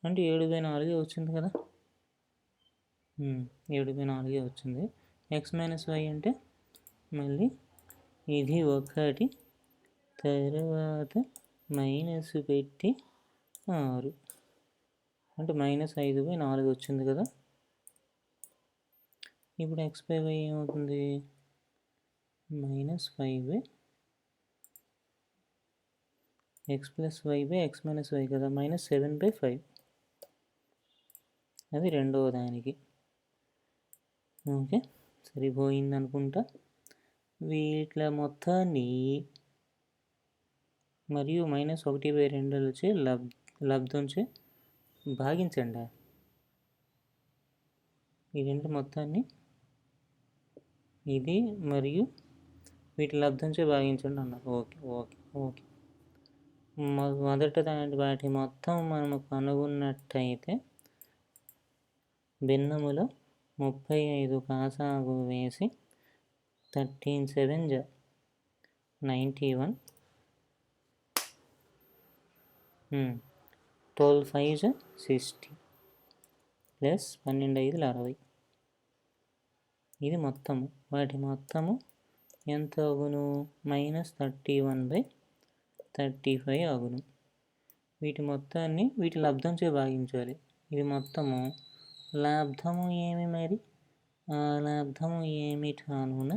[SPEAKER 1] అంటే 7/4 వచ్చింది కదా. 7/4 వచ్చింది. x-y అంటే మళ్ళీ ఇది 1, తర్వాత మైనస్ పెట్టి 6 అంటే -5/4 వచ్చింది కదా. ఇప్పుడు x/y ఏమవుతుంది? -5 x+y/x-y కదా, -7/5. అది రెండవ దానికి. ఓకే, సరిపోయింది అనుకుంటా. వీట్ల మొత్తాన్ని మరియు -1/2 లబ్ధంచే భాగించండి. ఈ రెండు మొత్తాన్ని ఇది మరియు వీటి లబ్ధంచే భాగించండి అన్నారు. Okay okay okay. మొదట వాటి మొత్తం మనము కనుగొన్నట్టయితే భిన్నములో 35 కాసాగు వేసి 13 7 91, 12 5 60 ప్లస్ 12 5 60. ఇది మొత్తము. వాటి మొత్తము ఎంత అగును? -31/35 అగును. వీటి మొత్తాన్ని వీటి లబ్ధంచే భాగించాలి. ఇది మొత్తము. లాబ్ధము ఏమి మరి? ఆ లాబ్ధము ఏమిటానున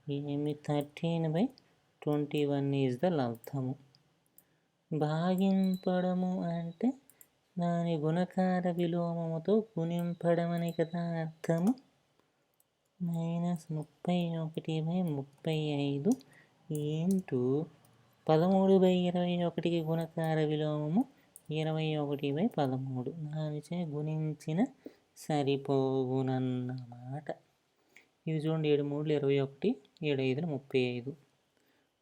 [SPEAKER 1] 13/21 ఈజ్ ద లబ్ధము. భాగింపడము అంటే దాని గుణకార విలోమముతో గుణింపడమని కదా అర్థము. -31/35 ఇంటూ 13/21కి గుణకార విలోమము 21/13 దానిచే గుణించిన సరిపోవునన్నమాట. ఇది చూడండి, 7 3 21, 7 5 35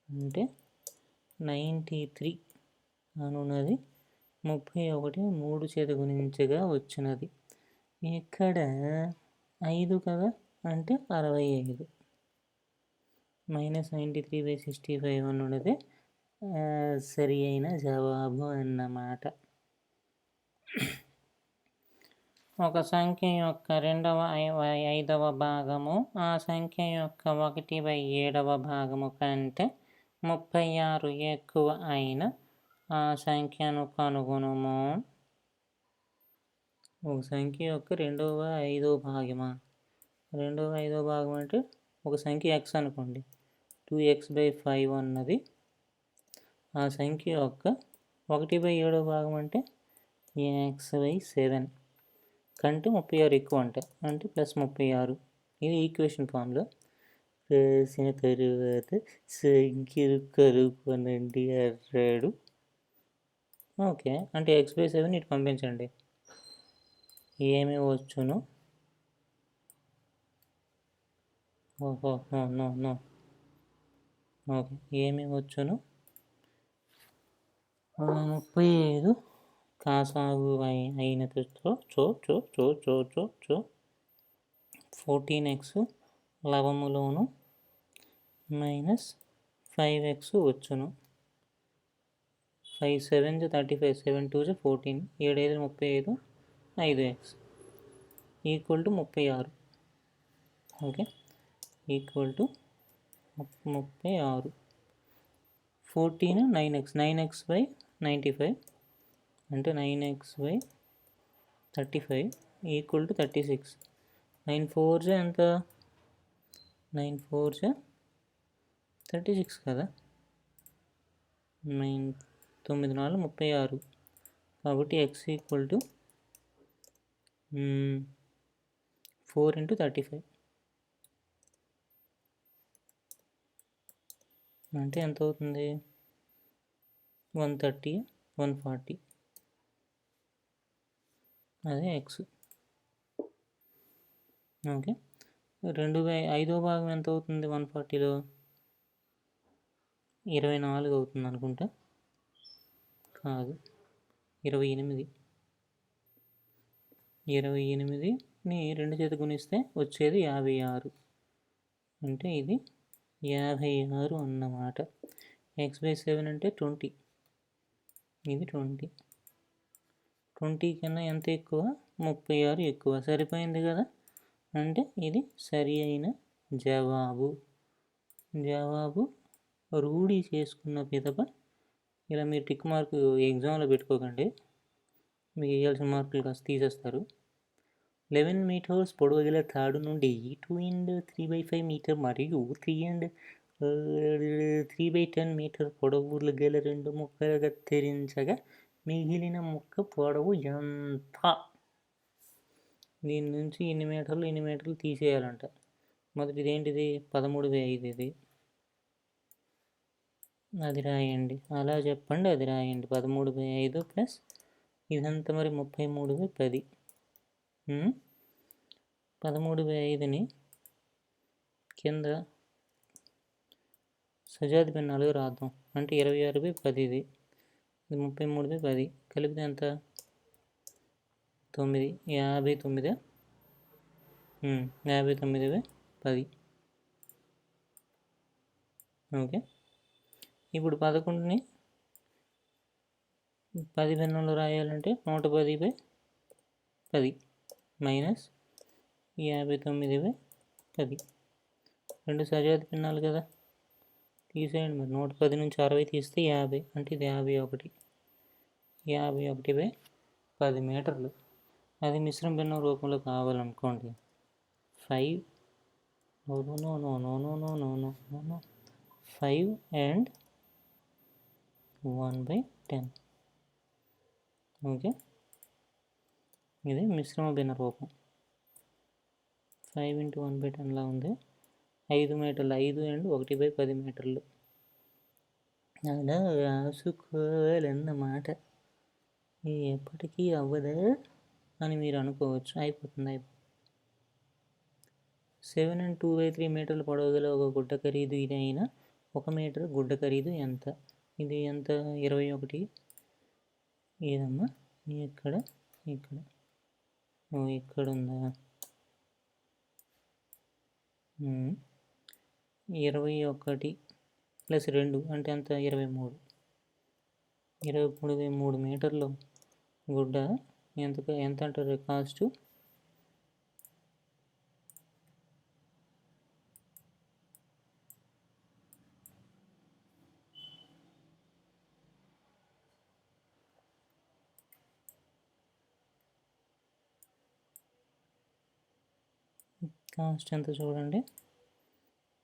[SPEAKER 1] అంటే 93 అనున్నది 31 3 చేత గుణించగా వచ్చినది. ఇక్కడ 5 కదా అంటే 65. -93/65 అనున్నది సరి అయిన జవాబు అన్నమాట. ఒక సంఖ్య యొక్క 2/5వ భాగము ఆ సంఖ్య యొక్క 1/7వ భాగము కంటే 36 ఎక్కువ అయిన ఆ సంఖ్యను కనుగొనుము. ఒక సంఖ్య యొక్క 2/5వ భాగమా? 2/5వ భాగం అంటే ఒక సంఖ్య x అనుకోండి. 2x/5 అన్నది ఆ సంఖ్య యొక్క 1/7వ భాగం అంటే x/7 కంటే 36 ఎక్కువ అంటే +36. ఇది ఈక్వేషన్ ఫామ్లో రాసిన తరువాత సంఖ్యను కనుగొనండి అన్నాడు. ఓకే, అంటే x/7 ఇటు పంపించండి. ఏమి వచ్చును? నో. ఓకే, ఏమి వచ్చును? 35 కాసాగు అయినతో 14x లవములోను -5x వచ్చును. 5 7 35, 7 2 14, 7 5 35, 5x equal to 36. Okay, equal to 36. 14 9x/95 అంటే 9x/35 ఈక్వల్ టు 36. 9 4 ఎంత? 9 4 36 కదా. 9 4 36. కాబట్టి x ఈక్వల్ టు 4 × 35 అంటే ఎంత అవుతుంది? 130, 140. అదే x. ఓకే, 2/5వ భాగం ఎంత అవుతుంది? 140లో 24 అవుతుంది అనుకుంటా. కాదు, 28. 28ని 2 చేత గుణిస్తే వచ్చేది 56. అంటే ఇది 56 అన్నమాట. x/7 అంటే 20. ఇది 20. 20 కన్నా ఎంత ఎక్కువ? 36 ఎక్కువ. సరిపోయింది కదా. అంటే ఇది సరి అయిన జవాబు. రూఢి చేసుకున్న పిదప ఇలా మీరు టిక్ మార్కు ఎగ్జామ్లో పెట్టుకోకండి. మీకు వేయాల్సిన మార్కులు కాస్త తీసేస్తారు. 11 మీటర్స్ పొడవు గల తాడు నుండి 2 × 3/5 మీటర్ మరియు 3/10 మీటర్ పొడవు గల 2 ముక్కలు కత్తిరించగా మిగిలిన ముక్క పొడవు ఎంత? దీని నుంచి ఇన్ని మీటర్లు తీసేయాలంట. మొదటిది ఏంటిది? 13/5 ఇది. అది రాయండి. అలా చెప్పండి, అది రాయండి. 13/5 ప్లస్ ఇదంతా మరి 33/10. 13/5ని కింద సజాతి భిన్నాలుగా రాద్దాం. అంటే 26/10 ఇది. 33/10 కలిపితే ఎంత? 9. 59. 59/10. ఓకే, ఇప్పుడు 11ని 10 భిన్నంలో రాయాలంటే 110/10 మైనస్ 59/10. 2 సజాతి భిన్నాలు కదా, తీసేయండి. మరి 110 నుంచి 60 తీస్తే 50. అంటే ఇది 51. 51/10 మీటర్లు. అది మిశ్రమ భిన్నం రూపంలో కావాలనుకోండి 5 and 1/10. ఓకే, ఇది మిశ్రమ భిన్న రూపం. 5 × 1/10లా ఉంది. 5 మీటర్లు. 5 and 1/10 మీటర్లు అలా రాసుకోవాలన్నమాట. ఎప్పటికీ అవ్వదా అని మీరు అనుకోవచ్చు. అయిపోతుంది. 7 and 2/3 మీటర్ల పొడవు గల ఒక గుడ్డ ఖరీదు ఇది అయినా 1 మీటర్ గుడ్డ ఖరీదు ఎంత? ఇది ఎంత? 21. ఏదమ్మా ఇక్కడ ఉందా? 21 + 2 అంటే ఎంత? 23. 23 మీటర్లు గుడ్డ ఎంత అంటారు కాస్ట్? కాస్ట్ ఎంత చూడండి,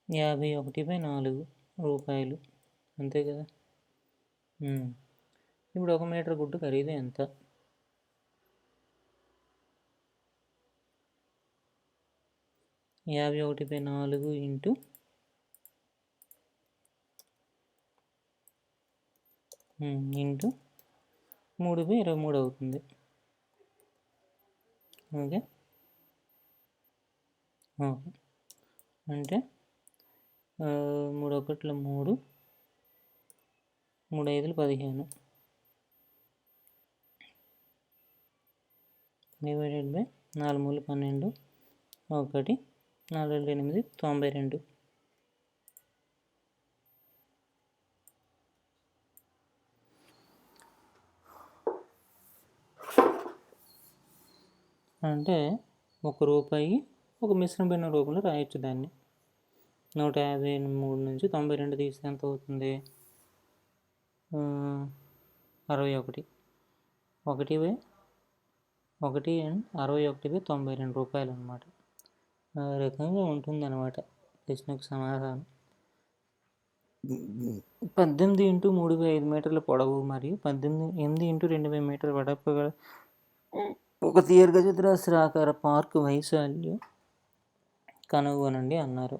[SPEAKER 1] 51/4 రూపాయలు, అంతే కదా. ఇప్పుడు 1 మీటర్ గుడ్డు ఖరీదు ఎంత? 51/4 ఇంటూ 3/23 అవుతుంది. ఓకే, అంటే 3 1 3, 3 5 15 డివైడెడ్ బై 4 3 12, 1 4 8 92. అంటే 1 రూపాయి ఒక మిశ్రమ భిన్నం రూపంలో రాయొచ్చు దాన్ని. 153 నుంచి 92 తీస్తే ఎంత అవుతుంది? 61. 1/61/92 రూపాయలు అనమాట. ఆ రకంగా ఉంటుందన్నమాట ప్రశ్నకు సమాధానం. 18 × 3/5 మీటర్ల పొడవు మరియు 8 × 2/5 మీటర్ల వెడల్పు గల ఒక దీర్ఘచతురస్రాకార పార్కు వైశాల్యం కనుగొనండి అన్నారు.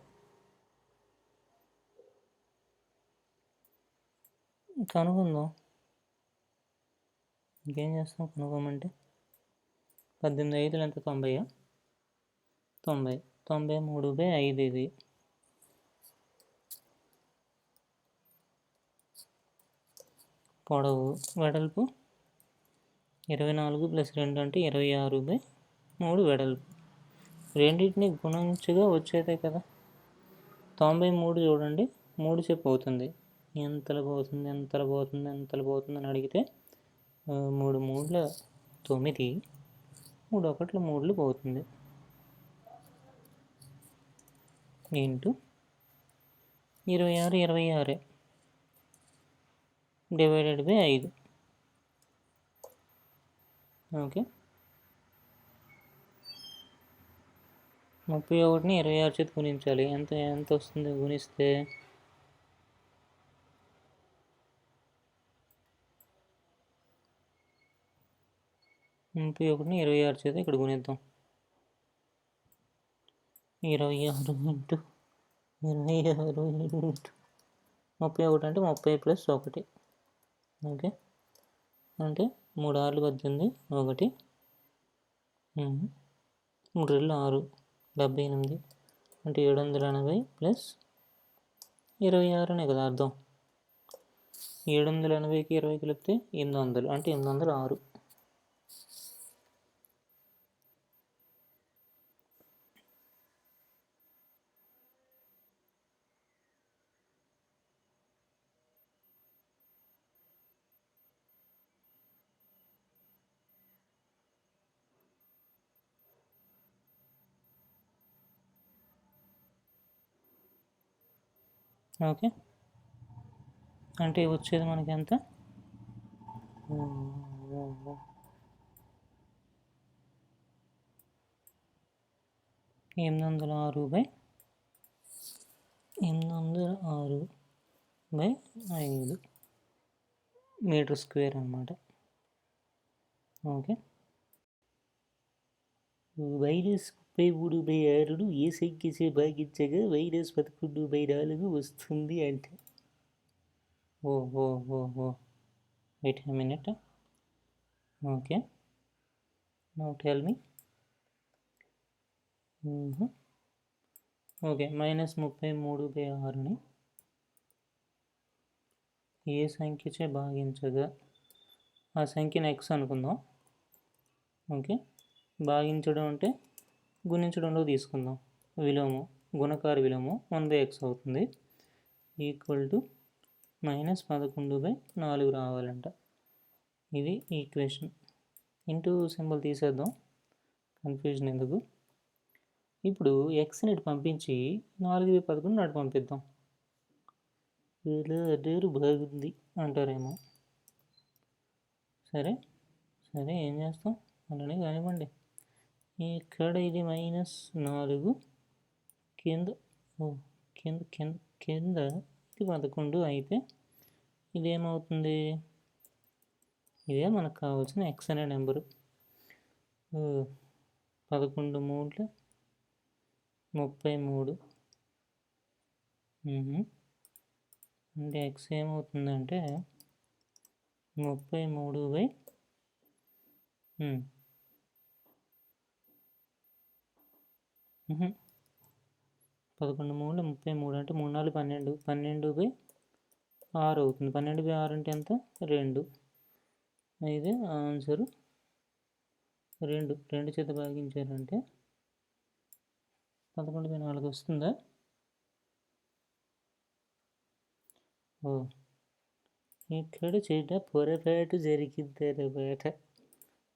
[SPEAKER 1] కనుగొందాం, ఇంకేం చేస్తాం కనుగొమంటే. 18 5 ఎంత? 90. 93/5 ఇది. పొడవు, వెడల్పు 24 + 2 అంటే 26/3 వెడల్పు. రెండింటిని గుణించగా వచ్చేదే కదా. 93 చూడండి, 3 చెప్పు అవుతుంది. ఎంతలో పోతుంది అని అడిగితే 3 3 9, 3 1 3 పోతుంది. Into 26 divided by 5. ఓకే, 31ని 26 చేత గుణించాలి. ఎంత వస్తుంది గుణిస్తే? 31ని 26 చేత ఇక్కడ గుణిద్దాం. 26 × 26 31 అంటే 30 + 1. ఓకే, అంటే 3 6 18, 1 3 2 6 78, అంటే 780 + 26 కదా అర్థం. 780కి 20 కలిపితే 800, అంటే 806. ఓకే, అంటే వచ్చేది మనకి ఎంత? 806/5 మీటర్ స్క్వేర్ అన్నమాట. ఓకే, -33/6ను ఏ సంఖ్యచే భాగించగా -11/4 వస్తుంది అంటే. ఓహో, wait a minute. Okay, now tell me. Okay, -33/6ని ఏ సంఖ్యచే భాగించగా, ఆ సంఖ్యను x అనుకుందాం. ఓకే, భాగించడం అంటే గుణించడంలో తీసుకుందాం. విలోమం, గుణకార విలోమం 1/x అవుతుంది. Equal to -11/4 రావాలంట. ఇది ఈక్వేషన్. ఇంటూ సింబల్ తీసేద్దాం, కన్ఫ్యూజన్ ఎందుకు. ఇప్పుడు ఎక్స్ని ఇటు పంపించి 4/11 అటు పంపిద్దాం. అదేరు బాగుంది అంటారేమో. సరే ఏం చేస్తాం, అలానే కానివ్వండి. ఇక్కడ ఇది -4, కింద కింద కింద కింద ఇది 11 అయితే ఇదేమవుతుంది, ఇదే మనకు కావాల్సిన ఎక్స్ అనే నెంబరు. 11 3 33. అంటే ఎక్స్ ఏమవుతుందంటే 33 11 3 33 అంటే 3 4 12, 12/6 అవుతుంది. 12/6 అంటే ఎంత, 2. అయితే ఆన్సరు 2 చేత భాగించారంటే 11/4 వస్తుందా? ఇక్కడ చెడ్డ పొరపాటు జరిగిద్దరబేట.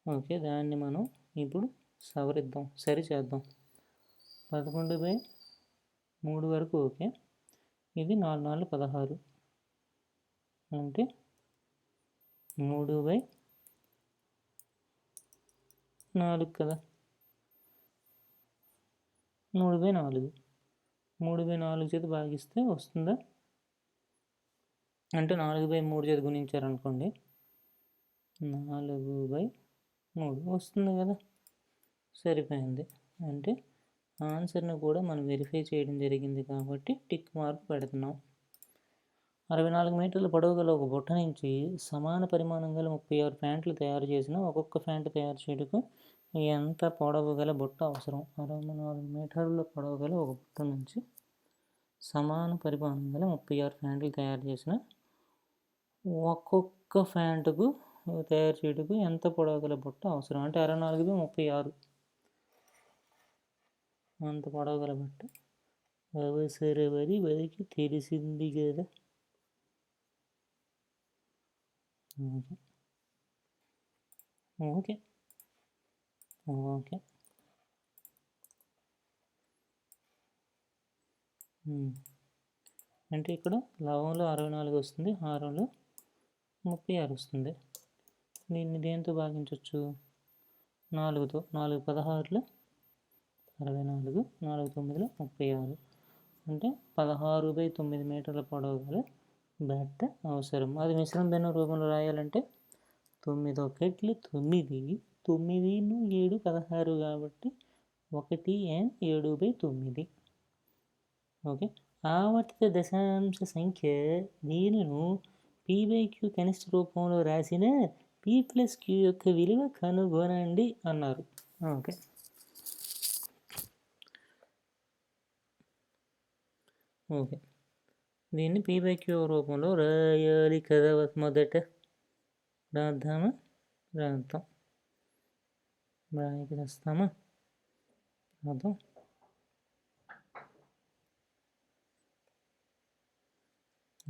[SPEAKER 1] ఓకే, దాన్ని మనం ఇప్పుడు సవరిద్దాం, సరి చేద్దాం. 11/3 వరకు ఓకే. ఇది 4 4 16 అంటే 3/4 కదా. 3/4 3/4 చేత భాగిస్తే వస్తుందా? అంటే 4/3 చేత గుణించారనుకోండి, 4/3 వస్తుంది కదా. సరిపోయింది. అంటే ఆన్సర్ని కూడా మనం వెరిఫై చేయడం జరిగింది కాబట్టి టిక్ మార్క్ పెడుతున్నాం. 64 మీటర్ల పొడవు గల ఒక బుట్ట నుంచి సమాన పరిమాణం గల 36 ప్యాంట్లు తయారు చేసిన ఒక్కొక్క ప్యాంటు తయారు చేయటకు ఎంత పొడవు గల బుట్ట అవసరం? 64 మీటర్ల పొడవు గల ఒక బుట్ట నుంచి సమాన పరిమాణం గల 36 ప్యాంట్లు తయారు చేసిన ఒక్కొక్క ప్యాంటుకు తయారు చేయటకు ఎంత పొడవు గల బుట్ట అవసరం? అంటే 64/36 అంత పొడవు గల బుట్ట అవసరమని మనకి తెలిసింది కదా. ఓకే ఓకే అంటే ఇక్కడ లవంలో 64 వస్తుంది, హారంలో 36 వస్తుంది. దీన్ని దేంతో భాగించవచ్చు? 4తో. 4 16 64, 4 9 36 అంటే 16/9 మీటర్ల పొడవు గల బట్ట అవసరం. అది మిశ్రమ భిన్నం రూపంలో రాయాలంటే 9 1 9, 9 7 16 కాబట్టి 1n7/9. ఓకే, ఆవర్తిత దశాంశ సంఖ్య దీనిను p/q కనిష్ట రూపంలో రాసిన p+q యొక్క విలువ కనుగొనండి అన్నారు. ఓకే, ఓకే దీన్ని p/q రూపంలో రాయాలి కదా. మొదట రాద్దామా? రాద్దాం. రాయికి వస్తామా? రాద్దాం.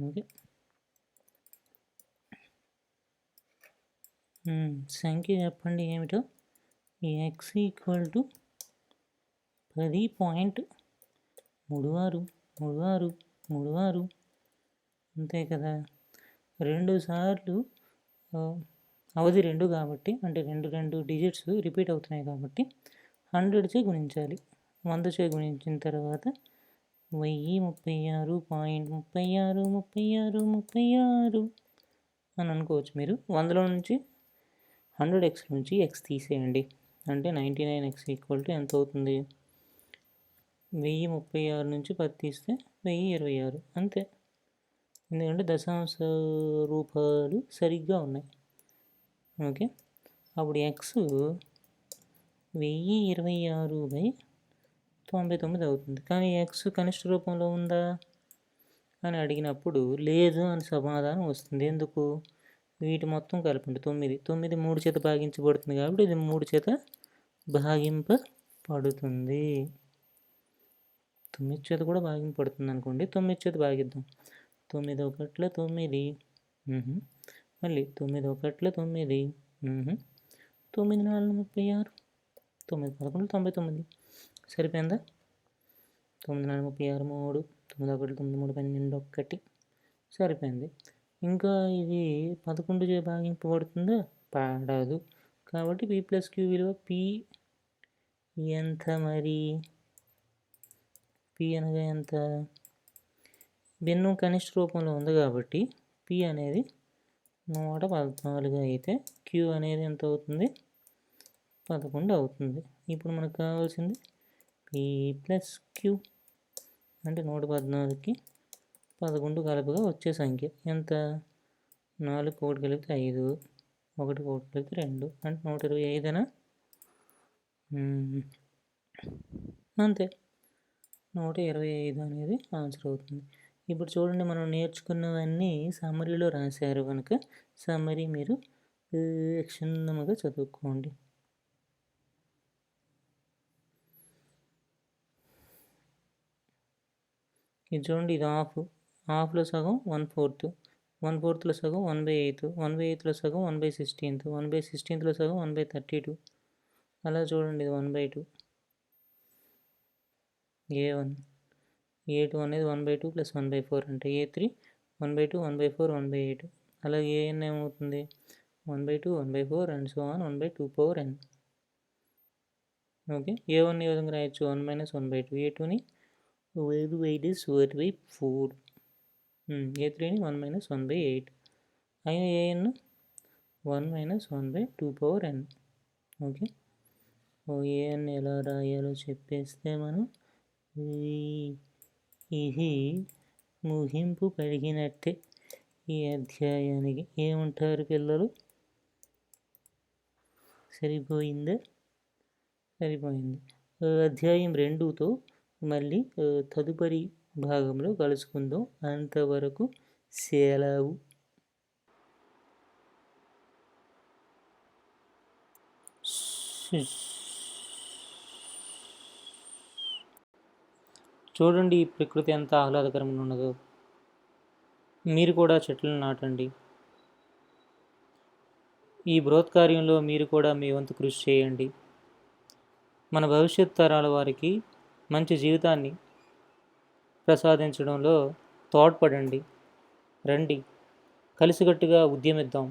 [SPEAKER 1] ఓకే, సంఖ్య చెప్పండి ఏమిటో. x = 10.363636 అంతే కదా. 2 సార్లు అవధి 2 కాబట్టి, అంటే 2 డిజిట్స్ రిపీట్ అవుతున్నాయి కాబట్టి 100 గుణించాలి. 100 గుణించిన తర్వాత 1036.363636 అని అనుకోవచ్చు మీరు. 100లో నుంచి 100x నుంచి x తీసేయండి, అంటే 99x = ఎంత అవుతుంది? 1036 నుంచి 10 తీస్తే 1026 అంతే. ఎందుకంటే దశాంశ రూపాలు సరిగ్గా ఉన్నాయి. ఓకే, అప్పుడు x 1026/99 అవుతుంది. కానీ x కనిష్ట రూపంలో ఉందా అని అడిగినప్పుడు లేదు అని సమాధానం వస్తుంది. ఎందుకు? వీటి మొత్తం కలపండి 9. 9 3 చేత భాగించబడుతుంది కాబట్టి ఇది 3 చేత భాగింపబడుతుంది. 9 చేత కూడా భాగింపబడుతుంది అనుకోండి, 9 చేత భాగిద్దాం. 9 1 9, మళ్ళీ 9 1 9, 9 4 36, 9 11 99. సరిపోయిందా? 9 4 36, 3, 9 1 9 3 12 1 సరిపోయింది. ఇంకా ఇది 11 చే భాగింపబడుతుందా? పడదు. కాబట్టి p+q విలువ p ఎంత మరి? పి అనగా ఎంత? భిన్నం కనిష్ట రూపంలో ఉంది కాబట్టి పి అనేది 114 అయితే క్యూ అనేది ఎంత అవుతుంది? 11 అవుతుంది. ఇప్పుడు మనకు కావాల్సింది పి ప్లస్ క్యూ అంటే 114కి 11 కలపగా వచ్చే సంఖ్య ఎంత? 4 1 కలిపితే 5, 1 1 కలిపితే 2 అంటే 125 అంతే, 125 అనేది ఆన్సర్ అవుతుంది. ఇప్పుడు చూడండి, మనం నేర్చుకున్నవన్నీ సమ్మరీలో రాశారు కనుక సమ్మరీ మీరు క్షుణ్ణంగా చదువుకోండి. ఇది చూడండి, ఇది హాఫ్లో సగం 1/4, 1/4లో సగం 1/8, 1/8లో సగం 1/16, 1/16లో సగం 1/32. అలా చూడండి, ఇది 1/2. A1 A2 అనేది 1/2 + 1/4 అంటే A3 1/2 1/4 1/8. అలాగే AN ఏమవుతుంది? 1/2 1/4 and so on 1/2n. Okay, A1 ఈ విధంగా రాయొచ్చు, 1 - 1/2. A2ని 1 - 1/4. A3ని 1 - 1/8. అయినా AN 1 - 1/2n. ఓకే, AN ఎలా రాయాలో చెప్పేస్తే మనం ఇది ముగింపు పలికినట్టే. ఈ అధ్యాయానికి ఏమంటారు పిల్లలు? సరిపోయిందా? సరిపోయింది. అధ్యాయం 2తో మళ్ళీ తదుపరి భాగంలో కలుసుకుందాం. అంతవరకు సెలవు. చూడండి, ఈ ప్రకృతి ఎంత ఆహ్లాదకరంగా ఉన్నదో. మీరు కూడా చెట్లను నాటండి. ఈ బృహత్ కార్యంలో మీరు కూడా మీ వంతు కృషి చేయండి. మన భవిష్యత్ తరాల వారికి మంచి జీవితాన్ని ప్రసాదించడంలో తోడ్పడండి. రండి, కలిసికట్టుగా ఉద్యమిద్దాం.